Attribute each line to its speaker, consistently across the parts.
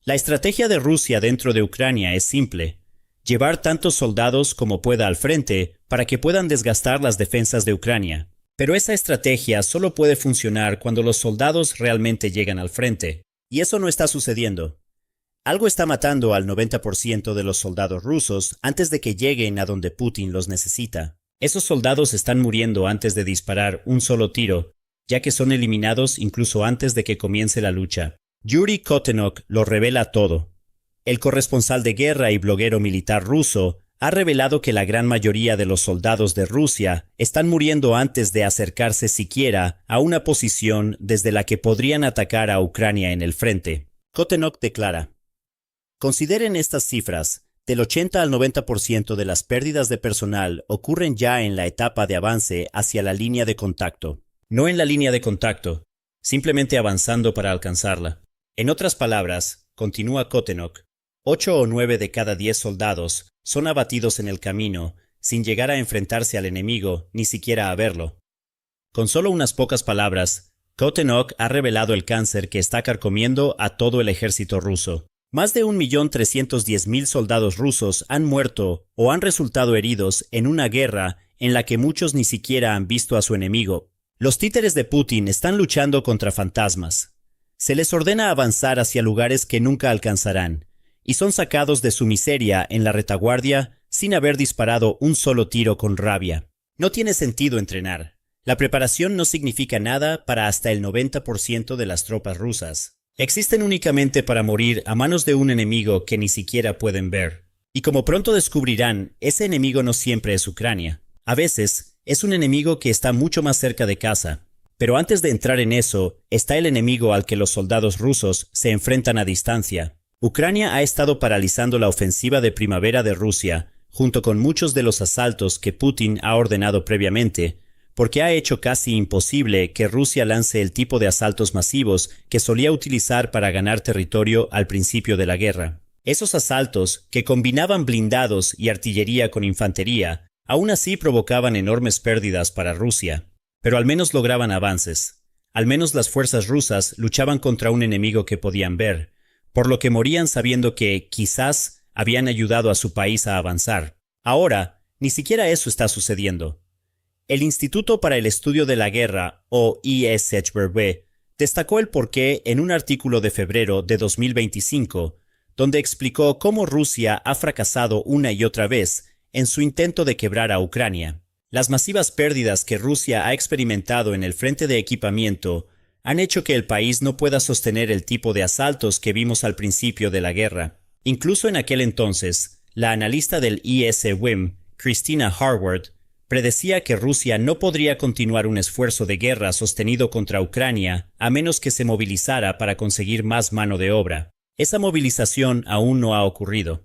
Speaker 1: La estrategia de Rusia dentro de Ucrania es simple: llevar tantos soldados como pueda al frente para que puedan desgastar las defensas de Ucrania. Pero esa estrategia solo puede funcionar cuando los soldados realmente llegan al frente. Y eso no está sucediendo. Algo está matando al 90% de los soldados rusos antes de que lleguen a donde Putin los necesita. Esos soldados están muriendo antes de disparar un solo tiro, ya que son eliminados incluso antes de que comience la lucha. Yuri Kotenok lo revela todo. El corresponsal de guerra y bloguero militar ruso ha revelado que la gran mayoría de los soldados de Rusia están muriendo antes de acercarse siquiera a una posición desde la que podrían atacar a Ucrania en el frente. Kotenok declara: consideren estas cifras. Del 80 al 90% de las pérdidas de personal ocurren ya en la etapa de avance hacia la línea de contacto. No en la línea de contacto, simplemente avanzando para alcanzarla. En otras palabras, continúa Kotenok, 8 o 9 de cada 10 soldados son abatidos en el camino, sin llegar a enfrentarse al enemigo, ni siquiera a verlo. Con solo unas pocas palabras, Kotenok ha revelado el cáncer que está carcomiendo a todo el ejército ruso. Más de 1.310.000 soldados rusos han muerto o han resultado heridos en una guerra en la que muchos ni siquiera han visto a su enemigo. Los títeres de Putin están luchando contra fantasmas. Se les ordena avanzar hacia lugares que nunca alcanzarán, y son sacados de su miseria en la retaguardia sin haber disparado un solo tiro con rabia. No tiene sentido entrenar. La preparación no significa nada para hasta el 90% de las tropas rusas. Existen únicamente para morir a manos de un enemigo que ni siquiera pueden ver. Y como pronto descubrirán, ese enemigo no siempre es Ucrania. A veces, es un enemigo que está mucho más cerca de casa. Pero antes de entrar en eso, está el enemigo al que los soldados rusos se enfrentan a distancia. Ucrania ha estado paralizando la ofensiva de primavera de Rusia, junto con muchos de los asaltos que Putin ha ordenado previamente, porque ha hecho casi imposible que Rusia lance el tipo de asaltos masivos que solía utilizar para ganar territorio al principio de la guerra. Esos asaltos, que combinaban blindados y artillería con infantería, aún así provocaban enormes pérdidas para Rusia, pero al menos lograban avances. Al menos las fuerzas rusas luchaban contra un enemigo que podían ver, por lo que morían sabiendo que, quizás, habían ayudado a su país a avanzar. Ahora, ni siquiera eso está sucediendo. El Instituto para el Estudio de la Guerra, o ISHBB, destacó el porqué en un artículo de febrero de 2025, donde explicó cómo Rusia ha fracasado una y otra vez en su intento de quebrar a Ucrania. Las masivas pérdidas que Rusia ha experimentado en el frente de equipamiento han hecho que el país no pueda sostener el tipo de asaltos que vimos al principio de la guerra. Incluso en aquel entonces, la analista del ISWIM, Christina Harward, predecía que Rusia no podría continuar un esfuerzo de guerra sostenido contra Ucrania a menos que se movilizara para conseguir más mano de obra. Esa movilización aún no ha ocurrido,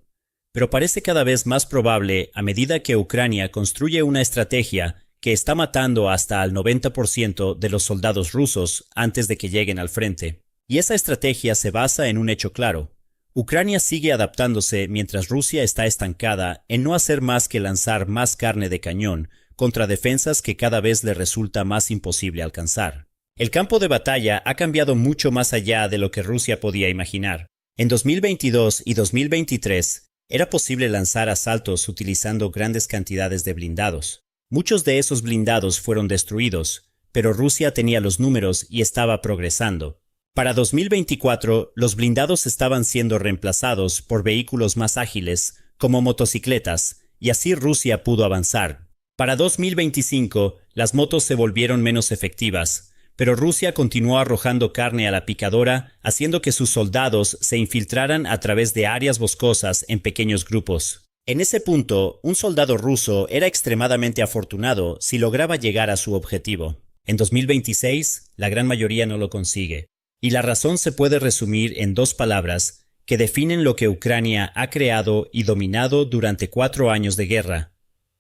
Speaker 1: pero parece cada vez más probable a medida que Ucrania construye una estrategia que está matando hasta al 90% de los soldados rusos antes de que lleguen al frente. Y esa estrategia se basa en un hecho claro: Ucrania sigue adaptándose mientras Rusia está estancada en no hacer más que lanzar más carne de cañón contra defensas que cada vez le resulta más imposible alcanzar. El campo de batalla ha cambiado mucho más allá de lo que Rusia podía imaginar. En 2022 y 2023 era posible lanzar asaltos utilizando grandes cantidades de blindados. Muchos de esos blindados fueron destruidos, pero Rusia tenía los números y estaba progresando. Para 2024, los blindados estaban siendo reemplazados por vehículos más ágiles, como motocicletas, y así Rusia pudo avanzar. Para 2025, las motos se volvieron menos efectivas, pero Rusia continuó arrojando carne a la picadora, haciendo que sus soldados se infiltraran a través de áreas boscosas en pequeños grupos. En ese punto, un soldado ruso era extremadamente afortunado si lograba llegar a su objetivo. En 2026, la gran mayoría no lo consigue. Y la razón se puede resumir en dos palabras que definen lo que Ucrania ha creado y dominado durante 4 años de guerra: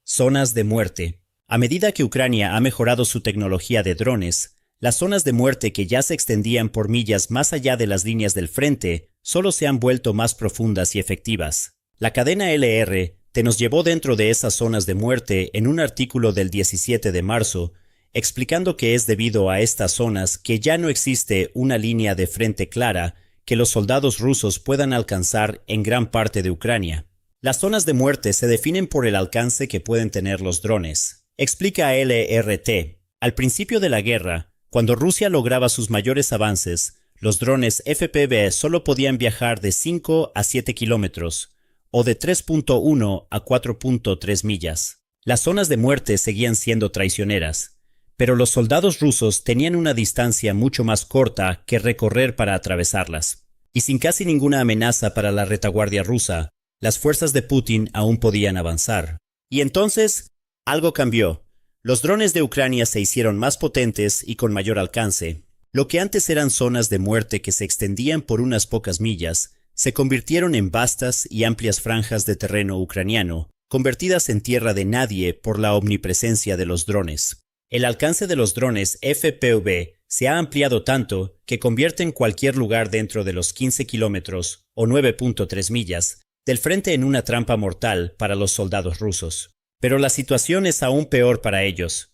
Speaker 1: zonas de muerte. A medida que Ucrania ha mejorado su tecnología de drones, las zonas de muerte que ya se extendían por millas más allá de las líneas del frente solo se han vuelto más profundas y efectivas. La cadena LR te nos llevó dentro de esas zonas de muerte en un artículo del 17 de marzo, explicando que es debido a estas zonas que ya no existe una línea de frente clara que los soldados rusos puedan alcanzar en gran parte de Ucrania. Las zonas de muerte se definen por el alcance que pueden tener los drones. Explica LRT. Al principio de la guerra, cuando Rusia lograba sus mayores avances, los drones FPV solo podían viajar de 5 a 7 kilómetros, o de 3.1 a 4.3 millas. Las zonas de muerte seguían siendo traicioneras, pero los soldados rusos tenían una distancia mucho más corta que recorrer para atravesarlas. Y sin casi ninguna amenaza para la retaguardia rusa, las fuerzas de Putin aún podían avanzar. Y entonces, algo cambió. Los drones de Ucrania se hicieron más potentes y con mayor alcance. Lo que antes eran zonas de muerte que se extendían por unas pocas millas, se convirtieron en vastas y amplias franjas de terreno ucraniano, convertidas en tierra de nadie por la omnipresencia de los drones. El alcance de los drones FPV se ha ampliado tanto que convierten cualquier lugar dentro de los 15 kilómetros o 9.3 millas del frente en una trampa mortal para los soldados rusos. Pero la situación es aún peor para ellos.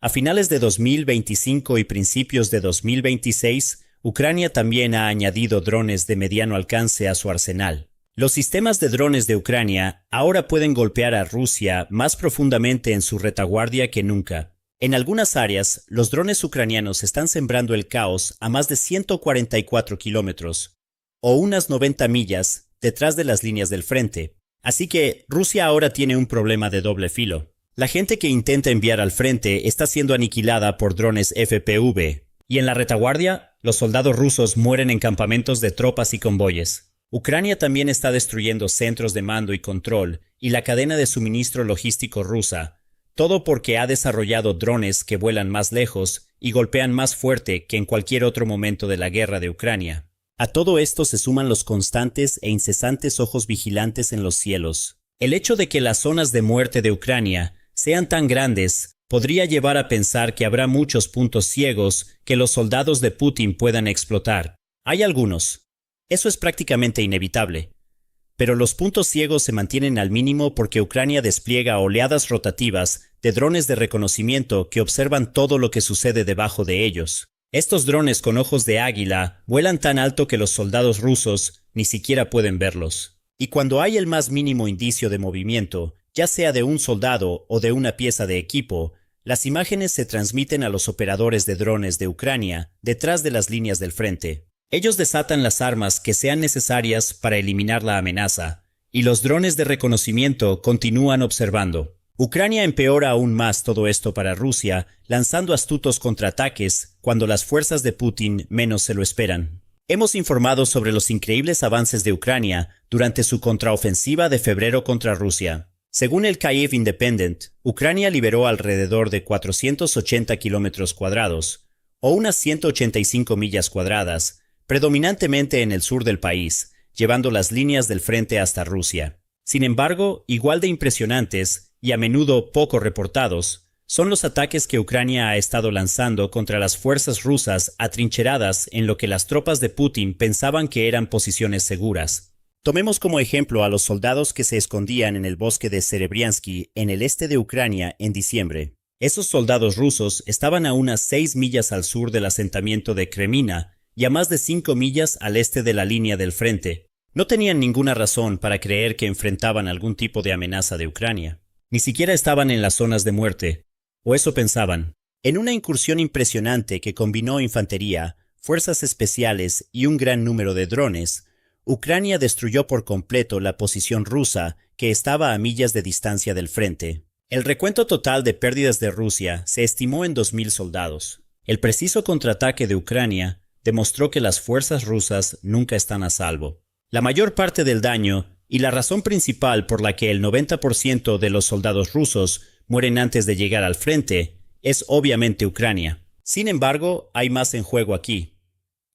Speaker 1: A finales de 2025 y principios de 2026, Ucrania también ha añadido drones de mediano alcance a su arsenal. Los sistemas de drones de Ucrania ahora pueden golpear a Rusia más profundamente en su retaguardia que nunca. En algunas áreas, los drones ucranianos están sembrando el caos a más de 144 kilómetros, o unas 90 millas, detrás de las líneas del frente. Así que Rusia ahora tiene un problema de doble filo. La gente que intenta enviar al frente está siendo aniquilada por drones FPV. Y en la retaguardia, los soldados rusos mueren en campamentos de tropas y convoyes. Ucrania también está destruyendo centros de mando y control y la cadena de suministro logístico rusa, todo porque ha desarrollado drones que vuelan más lejos y golpean más fuerte que en cualquier otro momento de la guerra de Ucrania. A todo esto se suman los constantes e incesantes ojos vigilantes en los cielos. El hecho de que las zonas de muerte de Ucrania sean tan grandes podría llevar a pensar que habrá muchos puntos ciegos que los soldados de Putin puedan explotar. Hay algunos. Eso es prácticamente inevitable. Pero los puntos ciegos se mantienen al mínimo porque Ucrania despliega oleadas rotativas de drones de reconocimiento que observan todo lo que sucede debajo de ellos. Estos drones con ojos de águila vuelan tan alto que los soldados rusos ni siquiera pueden verlos. Y cuando hay el más mínimo indicio de movimiento, ya sea de un soldado o de una pieza de equipo, las imágenes se transmiten a los operadores de drones de Ucrania detrás de las líneas del frente. Ellos desatan las armas que sean necesarias para eliminar la amenaza, y los drones de reconocimiento continúan observando. Ucrania empeora aún más todo esto para Rusia, lanzando astutos contraataques cuando las fuerzas de Putin menos se lo esperan. Hemos informado sobre los increíbles avances de Ucrania durante su contraofensiva de febrero contra Rusia. Según el Kyiv Independent, Ucrania liberó alrededor de 480 kilómetros cuadrados, o unas 185 millas cuadradas, predominantemente en el sur del país, llevando las líneas del frente hasta Rusia. Sin embargo, igual de impresionantes, y a menudo poco reportados, son los ataques que Ucrania ha estado lanzando contra las fuerzas rusas atrincheradas en lo que las tropas de Putin pensaban que eran posiciones seguras. Tomemos como ejemplo a los soldados que se escondían en el bosque de Serebriansky en el este de Ucrania en diciembre. Esos soldados rusos estaban a unas 6 millas al sur del asentamiento de Kremina y a más de 5 millas al este de la línea del frente. No tenían ninguna razón para creer que enfrentaban algún tipo de amenaza de Ucrania. Ni siquiera estaban en las zonas de muerte, o eso pensaban. En una incursión impresionante que combinó infantería, fuerzas especiales y un gran número de drones, Ucrania destruyó por completo la posición rusa que estaba a millas de distancia del frente. El recuento total de pérdidas de Rusia se estimó en 2.000 soldados. El preciso contraataque de Ucrania demostró que las fuerzas rusas nunca están a salvo. La mayor parte del daño, y la razón principal por la que el 90% de los soldados rusos mueren antes de llegar al frente, es obviamente Ucrania. Sin embargo, hay más en juego aquí.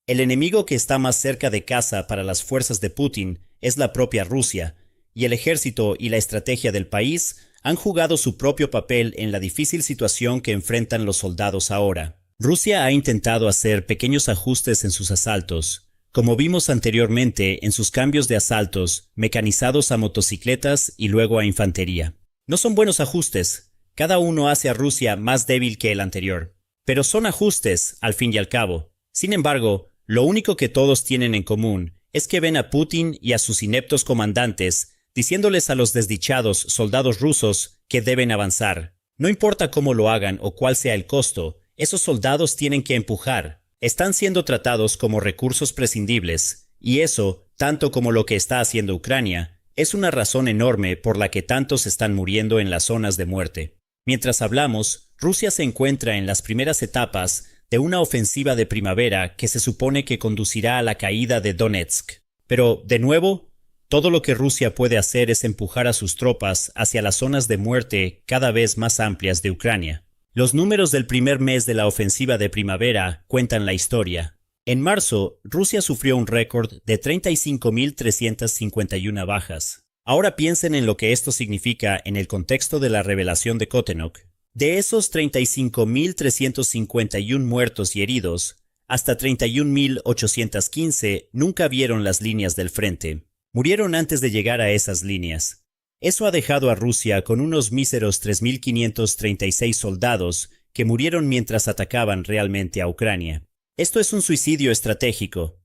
Speaker 1: El enemigo que está más cerca de casa para las fuerzas de Putin es la propia Rusia, y el ejército y la estrategia del país han jugado su propio papel en la difícil situación que enfrentan los soldados ahora. Rusia ha intentado hacer pequeños ajustes en sus asaltos, como vimos anteriormente en sus cambios de asaltos mecanizados a motocicletas y luego a infantería. No son buenos ajustes, cada uno hace a Rusia más débil que el anterior, pero son ajustes al fin y al cabo. Sin embargo, Lo único que todos tienen en común es que ven a Putin y a sus ineptos comandantes diciéndoles a los desdichados soldados rusos que deben avanzar. No importa cómo lo hagan o cuál sea el costo, esos soldados tienen que empujar. Están siendo tratados como recursos prescindibles, y eso, tanto como lo que está haciendo Ucrania, es una razón enorme por la que tantos están muriendo en las zonas de muerte. Mientras hablamos, Rusia se encuentra en las primeras etapas de una ofensiva de primavera que se supone que conducirá a la caída de Donetsk. Pero, de nuevo, todo lo que Rusia puede hacer es empujar a sus tropas hacia las zonas de muerte cada vez más amplias de Ucrania. Los números del primer mes de la ofensiva de primavera cuentan la historia. En marzo, Rusia sufrió un récord de 35.351 bajas. Ahora piensen en lo que esto significa en el contexto de la revelación de Kotenok. De esos 35.351 muertos y heridos, hasta 31.815 nunca vieron las líneas del frente. Murieron antes de llegar a esas líneas. Eso ha dejado a Rusia con unos míseros 3.536 soldados que murieron mientras atacaban realmente a Ucrania. Esto es un suicidio estratégico.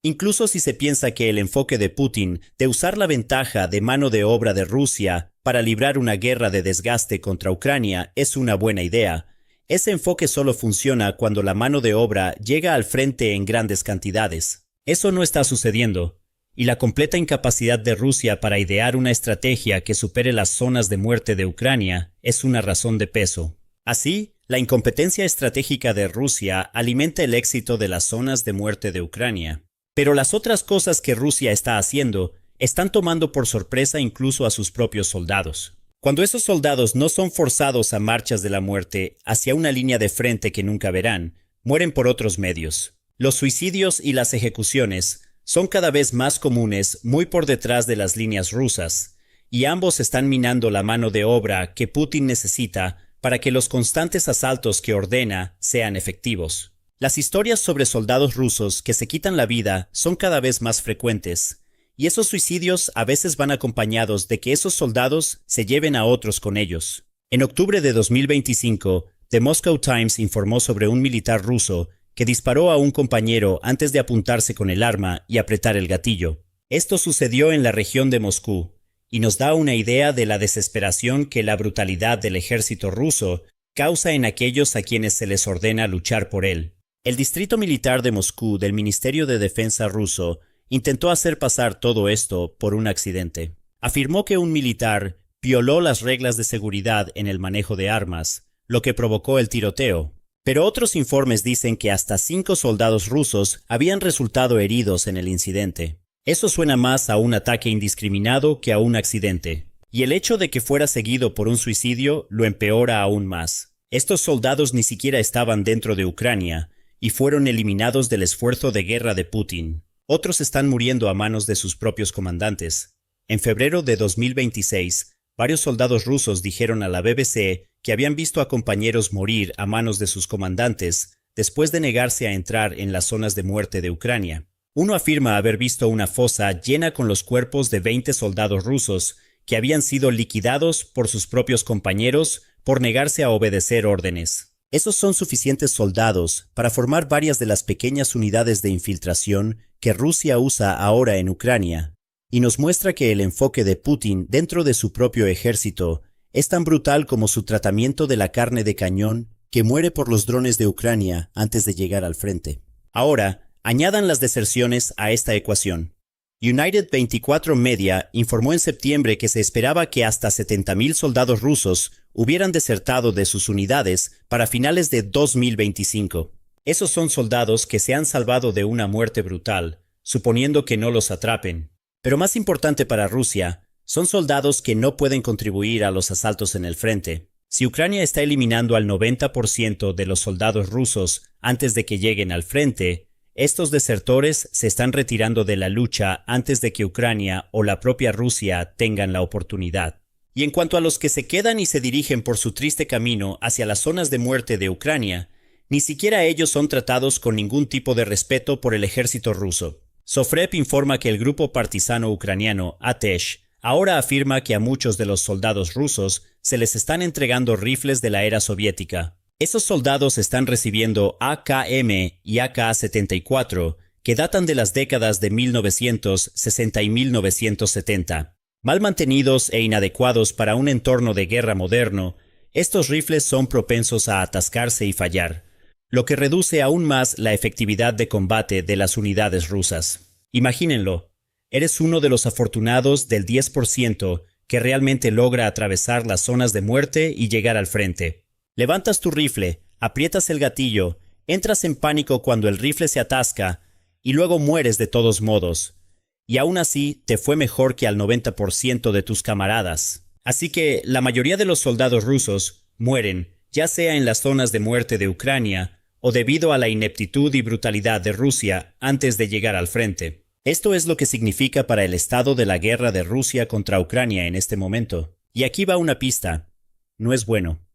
Speaker 1: Incluso si se piensa que el enfoque de Putin de usar la ventaja de mano de obra de Rusia para librar una guerra de desgaste contra Ucrania es una buena idea, ese enfoque solo funciona cuando la mano de obra llega al frente en grandes cantidades. Eso no está sucediendo. Y la completa incapacidad de Rusia para idear una estrategia que supere las zonas de muerte de Ucrania es una razón de peso. Así, la incompetencia estratégica de Rusia alimenta el éxito de las zonas de muerte de Ucrania. Pero las otras cosas que Rusia está haciendo están tomando por sorpresa incluso a sus propios soldados. Cuando esos soldados no son forzados a marchas de la muerte hacia una línea de frente que nunca verán, mueren por otros medios. Los suicidios y las ejecuciones son cada vez más comunes muy por detrás de las líneas rusas, y ambos están minando la mano de obra que Putin necesita para que los constantes asaltos que ordena sean efectivos. Las historias sobre soldados rusos que se quitan la vida son cada vez más frecuentes, y esos suicidios a veces van acompañados de que esos soldados se lleven a otros con ellos. En octubre de 2025, The Moscow Times informó sobre un militar ruso que disparó a un compañero antes de apuntarse con el arma y apretar el gatillo. Esto sucedió en la región de Moscú, y nos da una idea de la desesperación que la brutalidad del ejército ruso causa en aquellos a quienes se les ordena luchar por él. El distrito militar de Moscú del Ministerio de Defensa ruso intentó hacer pasar todo esto por un accidente. Afirmó que un militar violó las reglas de seguridad en el manejo de armas, lo que provocó el tiroteo. Pero otros informes dicen que hasta 5 soldados rusos habían resultado heridos en el incidente. Eso suena más a un ataque indiscriminado que a un accidente. Y el hecho de que fuera seguido por un suicidio lo empeora aún más. Estos soldados ni siquiera estaban dentro de Ucrania y fueron eliminados del esfuerzo de guerra de Putin. Otros están muriendo a manos de sus propios comandantes. En febrero de 2026, varios soldados rusos dijeron a la BBC que habían visto a compañeros morir a manos de sus comandantes después de negarse a entrar en las zonas de muerte de Ucrania. Uno afirma haber visto una fosa llena con los cuerpos de 20 soldados rusos que habían sido liquidados por sus propios compañeros por negarse a obedecer órdenes. Esos son suficientes soldados para formar varias de las pequeñas unidades de infiltración que Rusia usa ahora en Ucrania, y nos muestra que el enfoque de Putin dentro de su propio ejército es tan brutal como su tratamiento de la carne de cañón que muere por los drones de Ucrania antes de llegar al frente. Ahora, añadan las deserciones a esta ecuación. United 24 Media informó en septiembre que se esperaba que hasta 70.000 soldados rusos hubieran desertado de sus unidades para finales de 2025. Esos son soldados que se han salvado de una muerte brutal, suponiendo que no los atrapen. Pero más importante para Rusia, son soldados que no pueden contribuir a los asaltos en el frente. Si Ucrania está eliminando al 90% de los soldados rusos antes de que lleguen al frente, estos desertores se están retirando de la lucha antes de que Ucrania o la propia Rusia tengan la oportunidad. Y en cuanto a los que se quedan y se dirigen por su triste camino hacia las zonas de muerte de Ucrania, ni siquiera ellos son tratados con ningún tipo de respeto por el ejército ruso. Sofrep informa que el grupo partisano ucraniano Atesh ahora afirma que a muchos de los soldados rusos se les están entregando rifles de la era soviética. Esos soldados están recibiendo AKM y AK-74, que datan de las décadas de 1960 y 1970. Mal mantenidos e inadecuados para un entorno de guerra moderno, estos rifles son propensos a atascarse y fallar, lo que reduce aún más la efectividad de combate de las unidades rusas. Imagínenlo, eres uno de los afortunados del 10% que realmente logra atravesar las zonas de muerte y llegar al frente. Levantas tu rifle, aprietas el gatillo, entras en pánico cuando el rifle se atasca y luego mueres de todos modos. Y aún así te fue mejor que al 90% de tus camaradas. Así que la mayoría de los soldados rusos mueren, ya sea en las zonas de muerte de Ucrania o debido a la ineptitud y brutalidad de Rusia antes de llegar al frente. Esto es lo que significa para el estado de la guerra de Rusia contra Ucrania en este momento. Y aquí va una pista. No es bueno.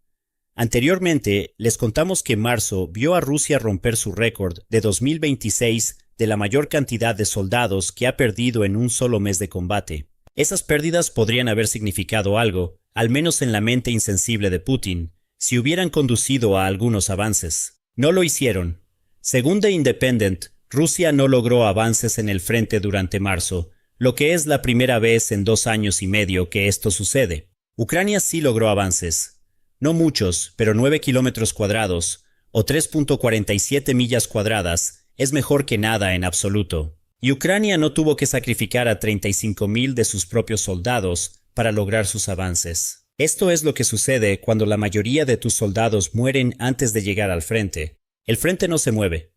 Speaker 1: Anteriormente, les contamos que marzo vio a Rusia romper su récord de 2026 de la mayor cantidad de soldados que ha perdido en un solo mes de combate. Esas pérdidas podrían haber significado algo, al menos en la mente insensible de Putin, si hubieran conducido a algunos avances. No lo hicieron. Según The Independent, Rusia no logró avances en el frente durante marzo, lo que es la primera vez en 2 años y medio que esto sucede. Ucrania sí logró avances. No muchos, pero 9 kilómetros cuadrados, o 3.47 millas cuadradas, es mejor que nada en absoluto. Y Ucrania no tuvo que sacrificar a 35,000 de sus propios soldados para lograr sus avances. Esto es lo que sucede cuando la mayoría de tus soldados mueren antes de llegar al frente. El frente no se mueve.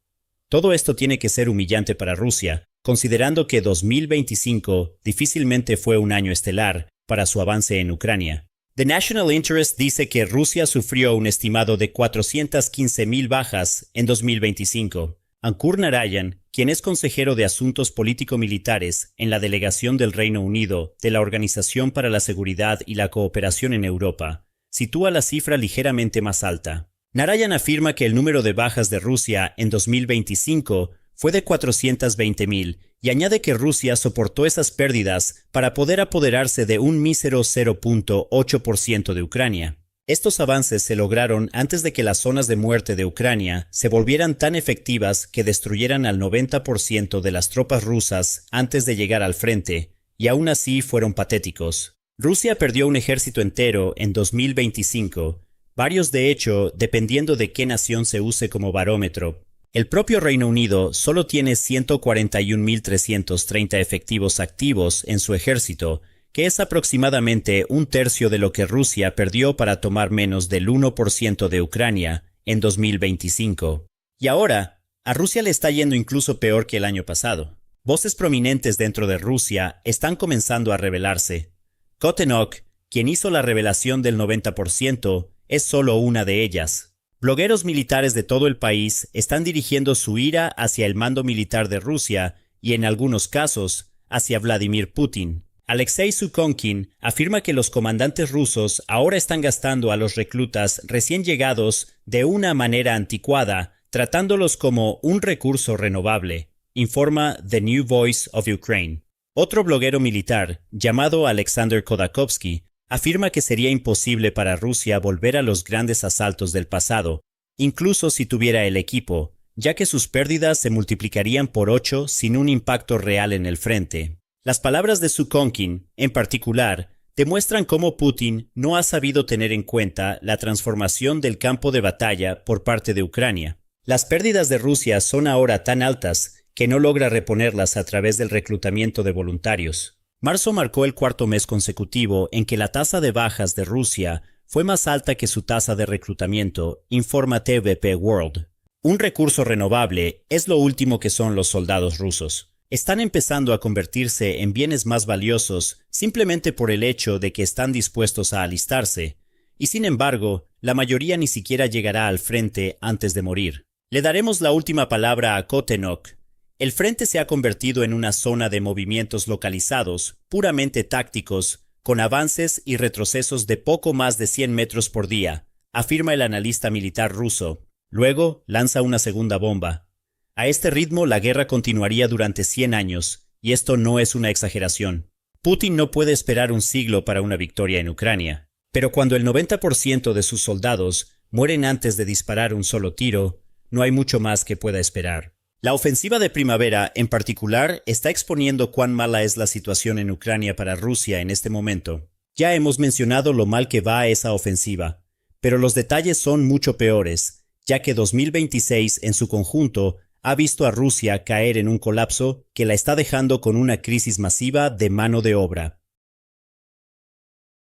Speaker 1: Todo esto tiene que ser humillante para Rusia, considerando que 2025 difícilmente fue un año estelar para su avance en Ucrania. The National Interest dice que Rusia sufrió un estimado de 415,000 bajas en 2025. Ankur Narayan, quien es consejero de Asuntos Político-Militares en la delegación del Reino Unido de la Organización para la Seguridad y la Cooperación en Europa, sitúa la cifra ligeramente más alta. Narayan afirma que el número de bajas de Rusia en 2025 fue de 420,000 y añade que Rusia soportó esas pérdidas para poder apoderarse de un mísero 0.8% de Ucrania. Estos avances se lograron antes de que las zonas de muerte de Ucrania se volvieran tan efectivas que destruyeran al 90% de las tropas rusas antes de llegar al frente, y aún así fueron patéticos. Rusia perdió un ejército entero en 2025, varios de hecho dependiendo de qué nación se use como barómetro. El propio Reino Unido solo tiene 141,330 efectivos activos en su ejército, que es aproximadamente un tercio de lo que Rusia perdió para tomar menos del 1% de Ucrania en 2025. Y ahora, a Rusia le está yendo incluso peor que el año pasado. Voces prominentes dentro de Rusia están comenzando a rebelarse. Kotenok, quien hizo la revelación del 90%, es solo una de ellas. Blogueros militares de todo el país están dirigiendo su ira hacia el mando militar de Rusia y, en algunos casos, hacia Vladimir Putin. Alexei Sukhonkin afirma que los comandantes rusos ahora están gastando a los reclutas recién llegados de una manera anticuada, tratándolos como un recurso renovable, informa The New Voice of Ukraine. Otro bloguero militar, llamado Alexander Khodakovsky, afirma que sería imposible para Rusia volver a los grandes asaltos del pasado, incluso si tuviera el equipo, ya que sus pérdidas se multiplicarían por 8 sin un impacto real en el frente. Las palabras de Sukhonkin, en particular, demuestran cómo Putin no ha sabido tener en cuenta la transformación del campo de batalla por parte de Ucrania. Las pérdidas de Rusia son ahora tan altas que no logra reponerlas a través del reclutamiento de voluntarios. Marzo marcó el 4º mes consecutivo en que la tasa de bajas de Rusia fue más alta que su tasa de reclutamiento, informa TVP World. Un recurso renovable es lo último que son los soldados rusos. Están empezando a convertirse en bienes más valiosos simplemente por el hecho de que están dispuestos a alistarse, y sin embargo, la mayoría ni siquiera llegará al frente antes de morir. Le daremos la última palabra a Kotenok. El frente se ha convertido en una zona de movimientos localizados, puramente tácticos, con avances y retrocesos de poco más de 100 metros por día, afirma el analista militar ruso. Luego lanza una segunda bomba. A este ritmo la guerra continuaría durante 100 años, y esto no es una exageración. Putin no puede esperar un siglo para una victoria en Ucrania, pero cuando el 90% de sus soldados mueren antes de disparar un solo tiro, no hay mucho más que pueda esperar. La ofensiva de primavera, en particular, está exponiendo cuán mala es la situación en Ucrania para Rusia en este momento. Ya hemos mencionado lo mal que va esa ofensiva, pero los detalles son mucho peores, ya que 2026 en su conjunto ha visto a Rusia caer en un colapso que la está dejando con una crisis masiva de mano de obra.